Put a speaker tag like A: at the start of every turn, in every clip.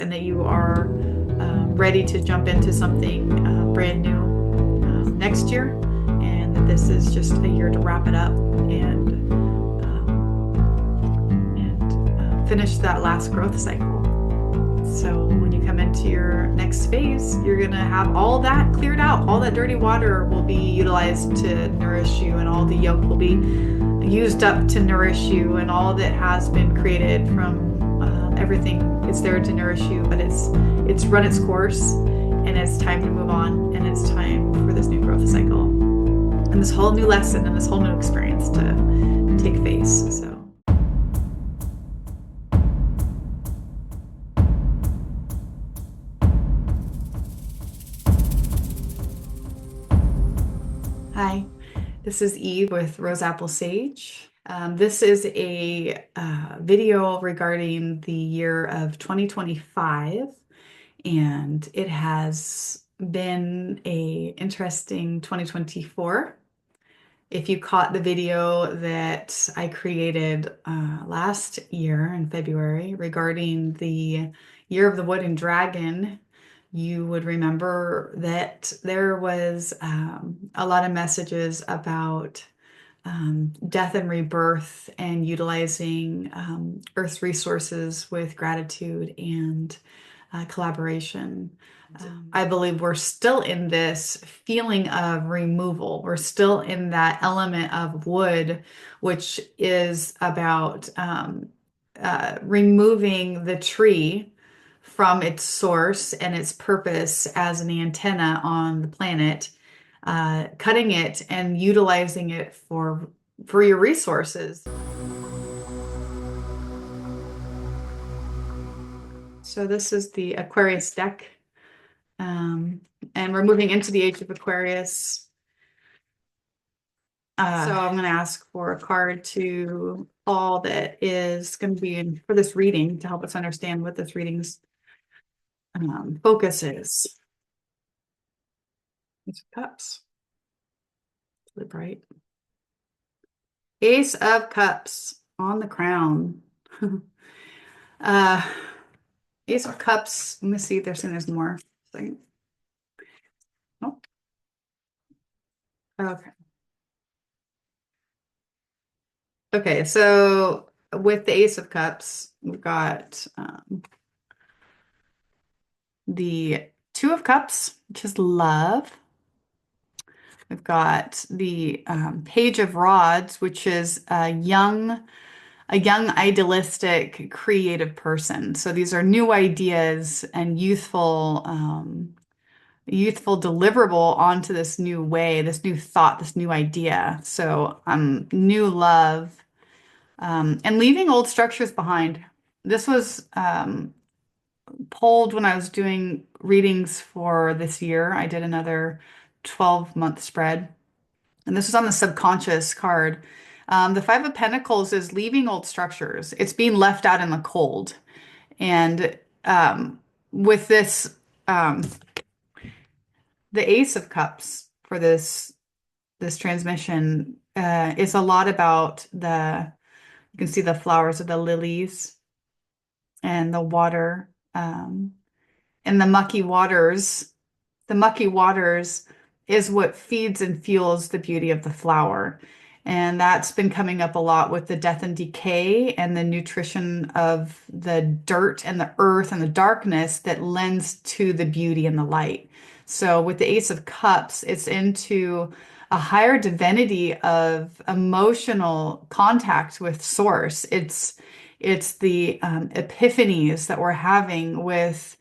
A: and that you are ready to jump into something brand new next year, and that this is just a year to wrap it up and finish that last growth cycle. So when you come into your next phase, you're going to have all that cleared out. All that dirty water will be utilized to nourish you, and all the yolk will be used up to nourish you, and all that has been created from everything is there to nourish you, but it's run its course, and it's time to move on, and it's time for this new growth cycle and this whole new lesson and this whole new experience to take face. So hi, this is Eve with Rose Apple Sage. This is a video regarding the year of 2025, and it has been a interesting 2024. If you caught the video that I created last year in February regarding the Year of the Wooden Dragon, you would remember that there was a lot of messages about death and rebirth, and utilizing Earth's resources with gratitude and collaboration. I believe we're still in this feeling of removal. We're still in that element of wood, which is about removing the tree from its source and its purpose as an antenna on the planet, cutting it and utilizing it for your resources. So this is the Aquarius deck, and we're moving into the age of Aquarius. So I'm going to ask for a card to all that is going to be in for this reading to help us understand what this reading's focus is. Ace of Cups. It's really bright. Ace of Cups on the crown. Ace of Cups. Let me see if there's more. Oh. Okay. Okay, so with the Ace of Cups, we've got the Two of Cups, which is love. We've got the Page of Rods, which is a young, idealistic, creative person. So these are new ideas and youthful deliverable onto this new way, this new thought, this new idea. So new love, and leaving old structures behind. This was pulled when I was doing readings for this year. I did another 12-month spread, and this was on the subconscious card. The Five of Pentacles is leaving old structures. It's being left out in the cold. And with this, the Ace of Cups for this transmission is a lot about you can see the flowers of the lilies and the water, and the mucky waters. The mucky waters is what feeds and fuels the beauty of the flower. And that's been coming up a lot with the death and decay and the nutrition of the dirt and the earth and the darkness that lends to the beauty and the light. So with the Ace of Cups, it's into a higher divinity of emotional contact with Source. It's the epiphanies that we're having with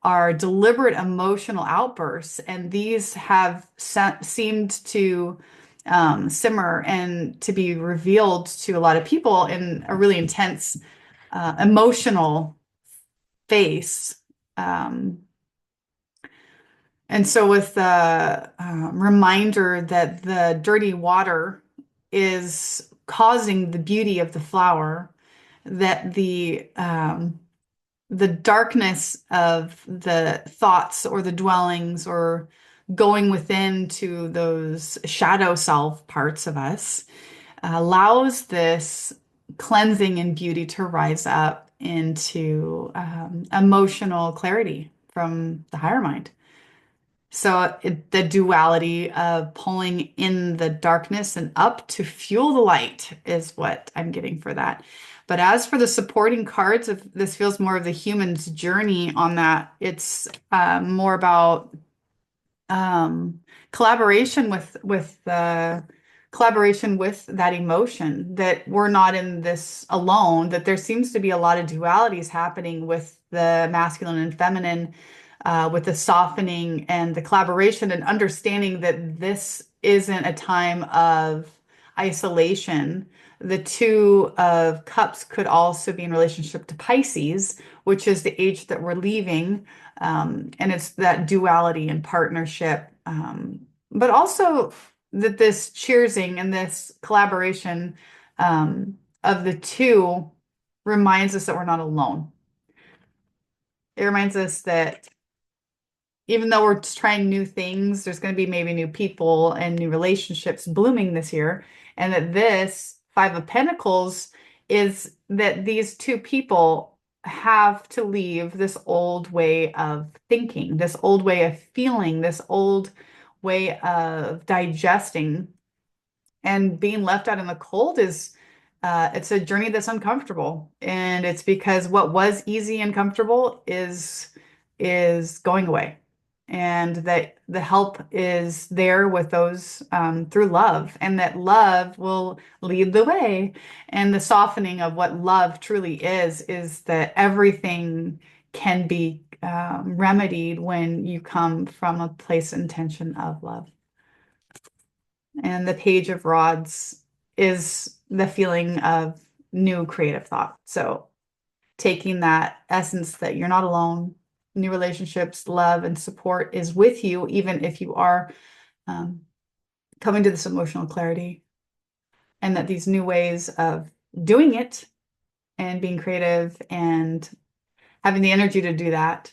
A: our deliberate emotional outbursts, and these have seemed to simmer and to be revealed to a lot of people in a really intense emotional phase. And so with the reminder that the dirty water is causing the beauty of the flower, that the darkness of the thoughts or the dwellings or going within to those shadow self parts of us allows this cleansing and beauty to rise up. into emotional clarity from the higher mind. So the duality of pulling in the darkness and up to fuel the light is what I'm getting for that. But as for the supporting cards, if this feels more of the human's journey on that, it's more about um, collaboration with the collaboration with that emotion, that we're not in this alone, that there seems to be a lot of dualities happening with the masculine and feminine, with the softening and the collaboration and understanding that this isn't a time of isolation. The Two of Cups could also be in relationship to Pisces, which is the age that we're leaving. And it's that duality and partnership, but also that this cheersing and this collaboration of the two reminds us that we're not alone. It reminds us that even though we're trying new things, there's going to be maybe new people and new relationships blooming this year. And that this Five of Pentacles is that these two people have to leave this old way of thinking, this old way of feeling, this old way of digesting. And being left out in the cold is it's a journey that's uncomfortable. And it's because what was easy and comfortable is going away. And that the help is there with those through love, and that love will lead the way. And the softening of what love truly is that everything can be remedied when you come from a place intention of love. And the Page of Rods is the feeling of new creative thought. So taking that essence that you're not alone, new relationships, love, and support is with you, even if you are coming to this emotional clarity, and that these new ways of doing it and being creative and having the energy to do that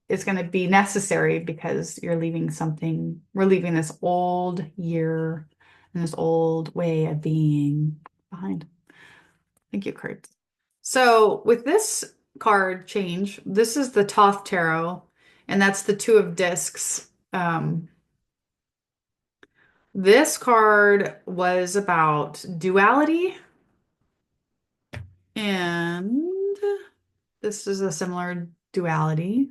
A: is going to be necessary, because you're leaving something, we're leaving this old year and this old way of being behind. Thank you, cards. So with this card change, this is the Thoth Tarot, and that's the Two of Discs. This card was about duality, and this is a similar duality.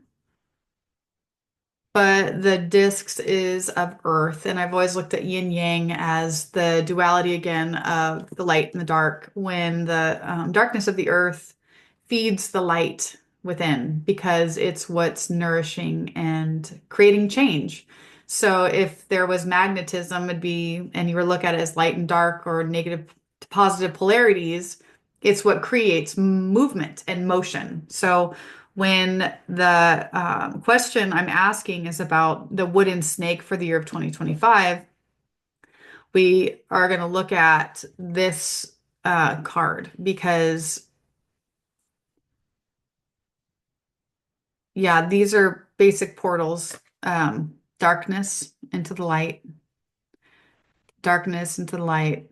A: But the discs is of earth, and I've always looked at yin yang as the duality again of the light and the dark, when the darkness of the earth feeds the light within, because it's what's nourishing and creating change. So if there was magnetism, it'd be, and you were look at it as light and dark or negative to positive polarities, it's what creates movement and motion. So when the question I'm asking is about the wooden snake for the year of 2025, we are going to look at this card, because yeah, these are basic portals. Darkness into the light, darkness into the light.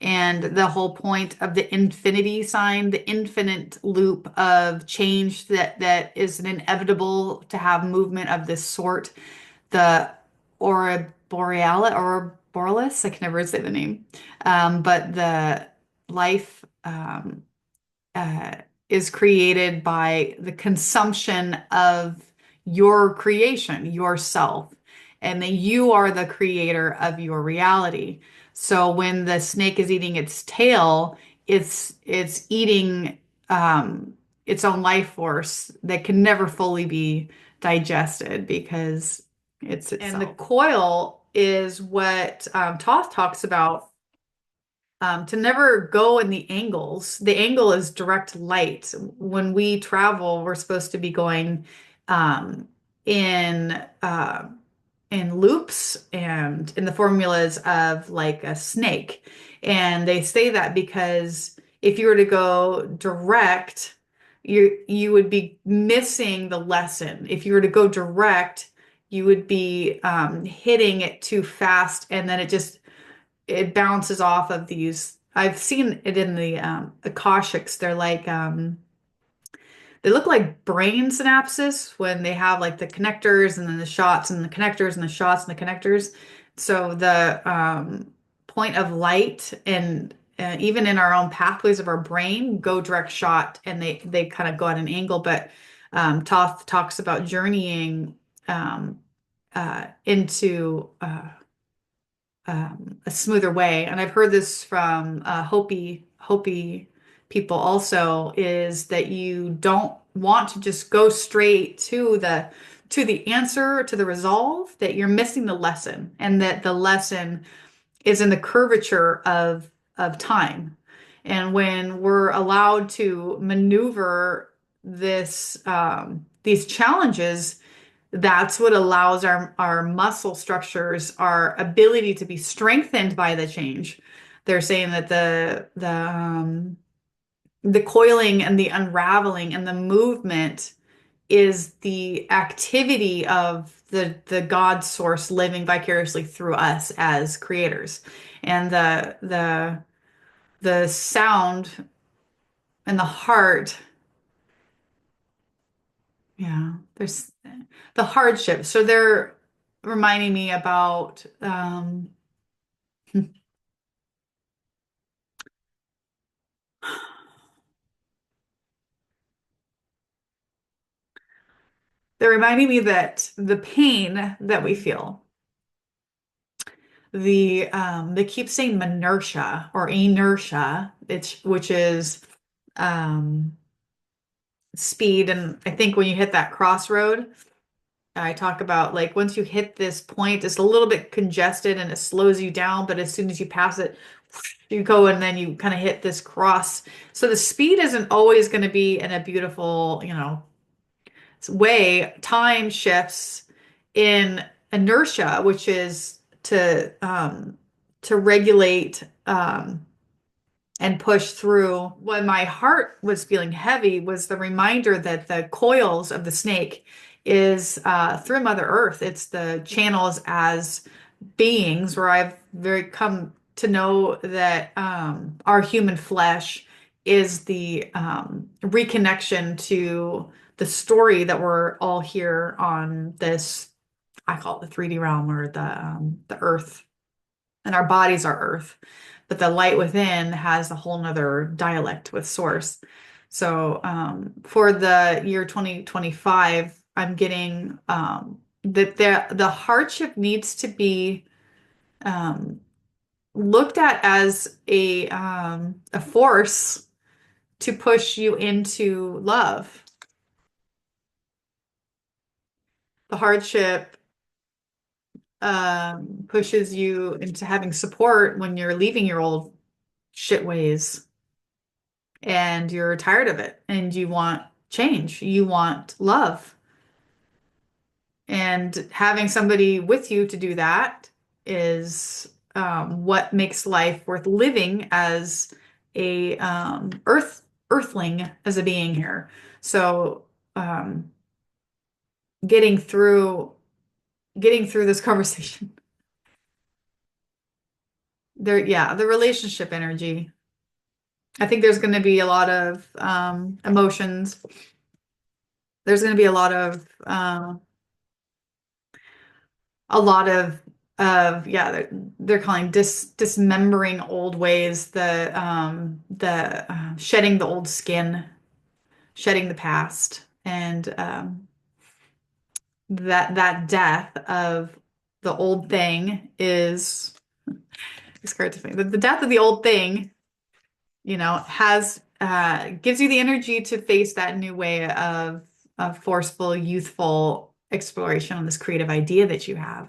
A: And the whole point of the infinity sign, the infinite loop of change that is an inevitable to have movement of this sort, the aurora borealis, or borealis, I can never say the name, but the life is created by the consumption of your creation, yourself, and that you are the creator of your reality. So when the snake is eating its tail, it's eating its own life force that can never fully be digested, because it's itself. And the coil is what Toth talks about, to never go in the angles. The angle is direct light. When we travel, we're supposed to be going in loops and in the formulas of like a snake. And they say that because if you were to go direct, you would be missing the lesson. If you were to go direct, you would be hitting it too fast, and then it bounces off of these I've seen it in the Akashics. They look like brain synapses when they have like the connectors and then the shots and the connectors and the shots and the connectors. So the point of light and even in our own pathways of our brain go direct shot and they kind of go at an angle. But Toth talks about journeying um, into a smoother way. And I've heard this from Hopi people also, is that you don't want to just go straight to the answer, to the resolve, that you're missing the lesson, and that the lesson is in the curvature of time. And when we're allowed to maneuver these challenges, that's what allows our muscle structures, our ability to be strengthened by the change. They're saying that the coiling and the unraveling and the movement is the activity of the God source living vicariously through us as creators. And the sound and the heart, yeah, there's the hardship. So they're reminding me about they're reminding me that the pain that we feel, they keep saying inertia or inertia, which is um speed. And I think when you hit that crossroad, I talk about like once you hit this point, it's a little bit congested and it slows you down, but as soon as you pass it, you go and then you kind of hit this cross. So the speed isn't always going to be in a beautiful, way. Time shifts in inertia, which is to regulate and push through. When my heart was feeling heavy was the reminder that the coils of the snake is through Mother Earth. It's the channels as beings where I've very come to know that our human flesh is the reconnection to the story that we're all here on this, I call it the 3D realm, or the earth, and our bodies are earth, but the light within has a whole nother dialect with source. So for the year 2025, I'm getting that the hardship needs to be um, looked at as a force to push you into love. The hardship pushes you into having support when you're leaving your old shit ways and you're tired of it and you want change, you want love. And having somebody with you to do that is what makes life worth living as a earthling, as a being here. So um, getting through getting through this conversation, there, yeah, the relationship energy. I think there's going to be a lot of emotions. There's going to be a lot of yeah, they're calling dismembering old ways, the shedding the old skin, shedding the past, and that death of the old thing is it's hard to think. The death of the old thing, has gives you the energy to face that new way of forceful, youthful exploration on this creative idea that you have.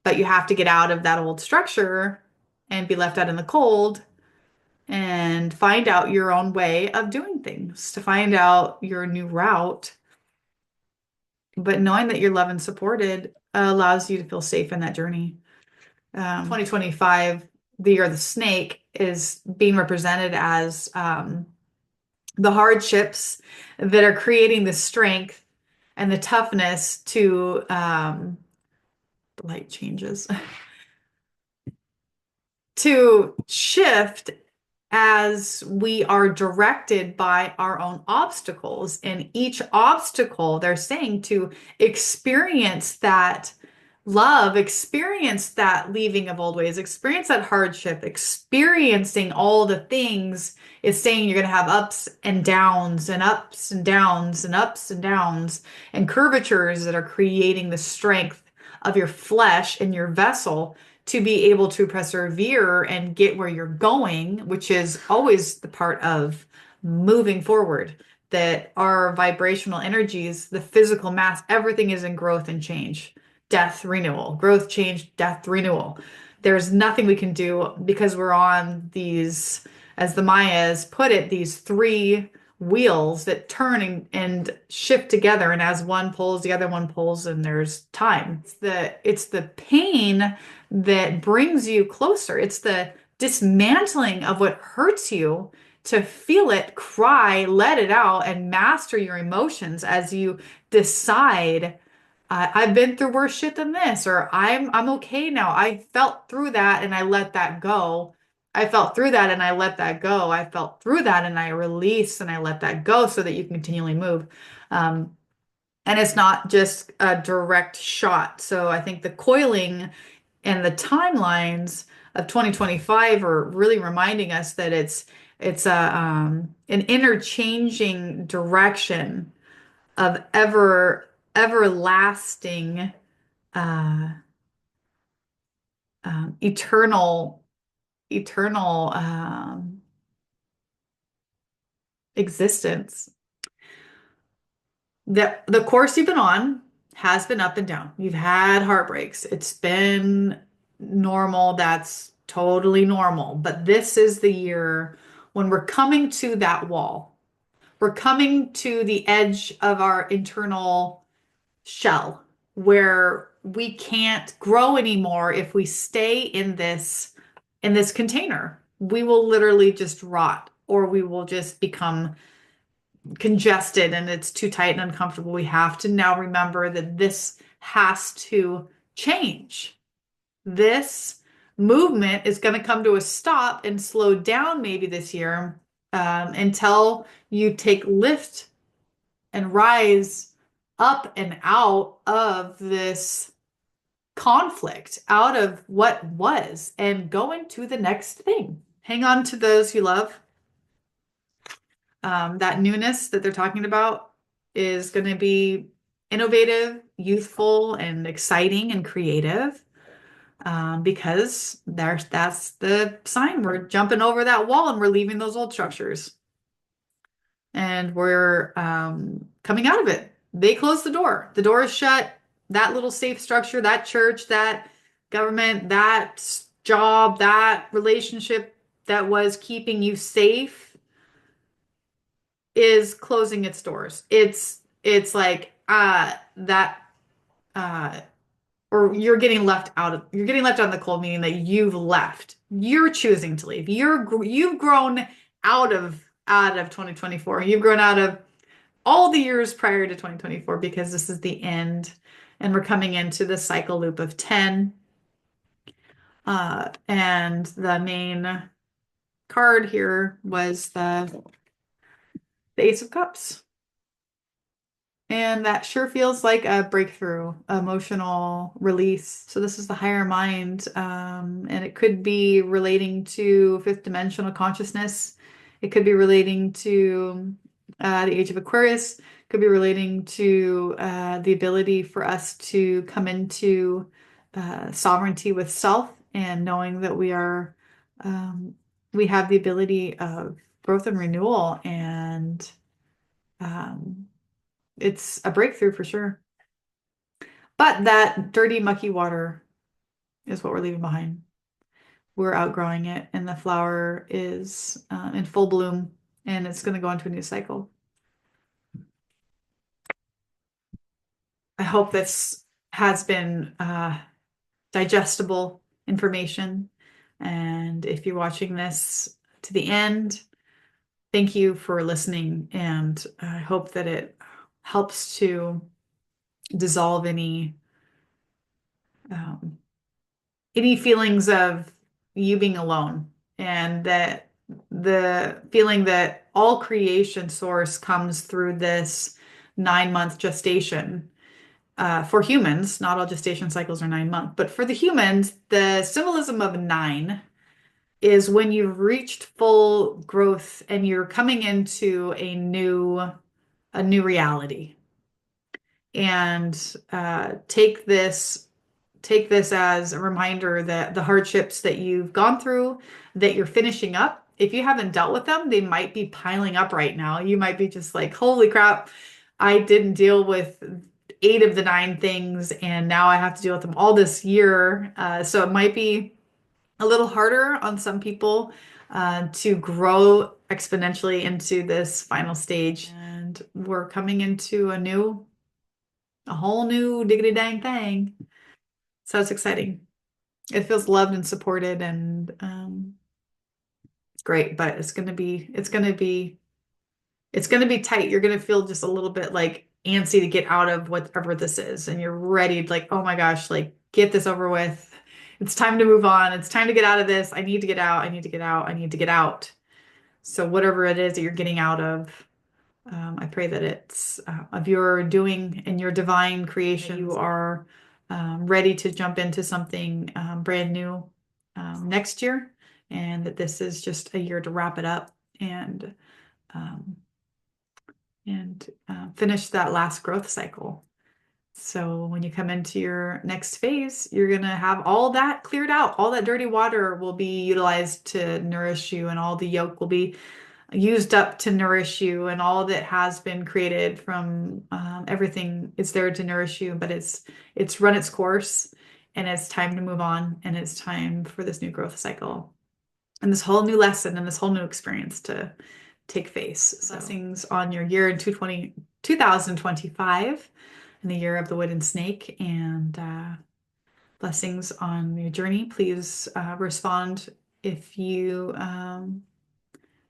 A: But you have to get out of that old structure and be left out in the cold and find out your own way of doing things, to find out your new route. But knowing that you're loved and supported allows you to feel safe in that journey. 2025, the year of the snake, is being represented as the hardships that are creating the strength and the toughness to the light changes. to shift as we are directed by our own obstacles. And each obstacle, they're saying to experience that love, experience that leaving of old ways, experience that hardship, experiencing all the things is saying you're going to have ups and downs and ups and downs and ups and downs and curvatures that are creating the strength of your flesh and your vessel to be able to persevere and get where you're going, which is always the part of moving forward. That our vibrational energies, the physical mass, everything is in growth and change, death, renewal, growth, change, death, renewal. There's nothing we can do because we're on these, as the Mayas put it, these three wheels that turn and shift together. And as one pulls, the other one pulls, and there's time. It's the pain that brings you closer. It's the dismantling of what hurts you to feel it, cry, let it out, and master your emotions as you decide, I've been through worse shit than this, or I'm okay now. I felt through that and I let that go. I felt through that and I let that go. I felt through that and I release and I let that go so that you can continually move. Um, and it's not just a direct shot. So I think the coiling and the timelines of 2025 are really reminding us that it's an interchanging direction of everlasting uh, eternal existence. The course you've been on has been up and down. You've had heartbreaks. It's been normal. That's totally normal. But this is the year when we're coming to that wall. We're coming to the edge of our internal shell where we can't grow anymore if we stay in this container. We will literally just rot, or we will just become congested and it's too tight and uncomfortable. We have to now remember that this has to change. This movement is going to come to a stop and slow down maybe this year, until you take lift and rise up and out of this conflict, out of what was, and go into the next thing. Hang on to those you love. That newness that they're talking about is going to be innovative, youthful, and exciting and creative, because that's the sign. We're jumping over that wall and we're leaving those old structures. And we're coming out of it. They closed the door. The door is shut. That little safe structure, that church, that government, that job, that relationship that was keeping you safe is closing its doors. It's like that or you're getting left out in the cold, meaning that you've left. You're choosing to leave. You've grown out of 2024. You've grown out of all the years prior to 2024 because this is the end and we're coming into the cycle loop of 10. And the main card here was the Ace of Cups. And that sure feels like a breakthrough, emotional release. So this is the higher mind, and it could be relating to fifth dimensional consciousness. It could be relating to the age of Aquarius. Could be relating to the ability for us to come into sovereignty with self and knowing that we have the ability of growth and renewal, and it's a breakthrough for sure. But that dirty, mucky water is what we're leaving behind. We're outgrowing it, and the flower is in full bloom, and it's going to go into a new cycle. I hope this has been digestible information. And if you're watching this to the end, thank you for listening. And I hope that it helps to dissolve any feelings of you being alone, and that the feeling that all creation source comes through this 9-month gestation. For humans, not all gestation cycles are 9 months, but for the humans, the symbolism of 9 is when you've reached full growth and you're coming into a new reality. And take this as a reminder that the hardships that you've gone through, that you're finishing up, if you haven't dealt with them, they might be piling up right now. You might be just like, holy crap, I didn't deal with 8 of the 9 things, and now I have to deal with them all this year. So it might be a little harder on some people to grow exponentially into this final stage. And we're coming into a whole new diggity dang thing. So it's exciting. It feels loved and supported, and great, but it's gonna be tight. You're gonna feel just a little bit like antsy to get out of whatever this is, and you're ready to, like, oh my gosh, like, get this over with. It's time to move on. It's time to get out of this. I need to get out. I need to get out. I need to get out. So whatever it is that you're getting out of, I pray that it's of your doing and your divine creation. You are ready to jump into something brand new next year, and that this is just a year to wrap it up and finish that last growth cycle. So when you come into your next phase, you're going to have all that cleared out. All that dirty water will be utilized to nourish you, and all the yolk will be used up to nourish you, and all that has been created from everything is there to nourish you, but it's run its course, and it's time to move on, and it's time for this new growth cycle and this whole new lesson and this whole new experience to take face. So blessings on your year in 2025, in the year of the wooden snake, and blessings on your journey. Please respond if you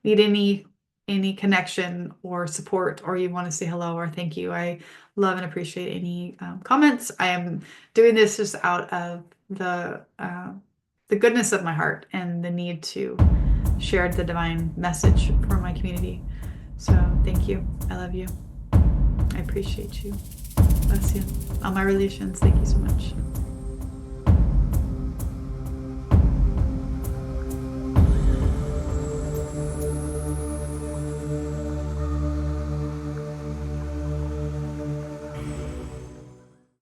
A: need any connection or support, or you want to say hello or thank you. I love and appreciate any comments. I am doing this just out of the goodness of my heart and the need to share the divine message for my community. So thank you. I love you. I appreciate you. Bless you. All my relations, thank you so much.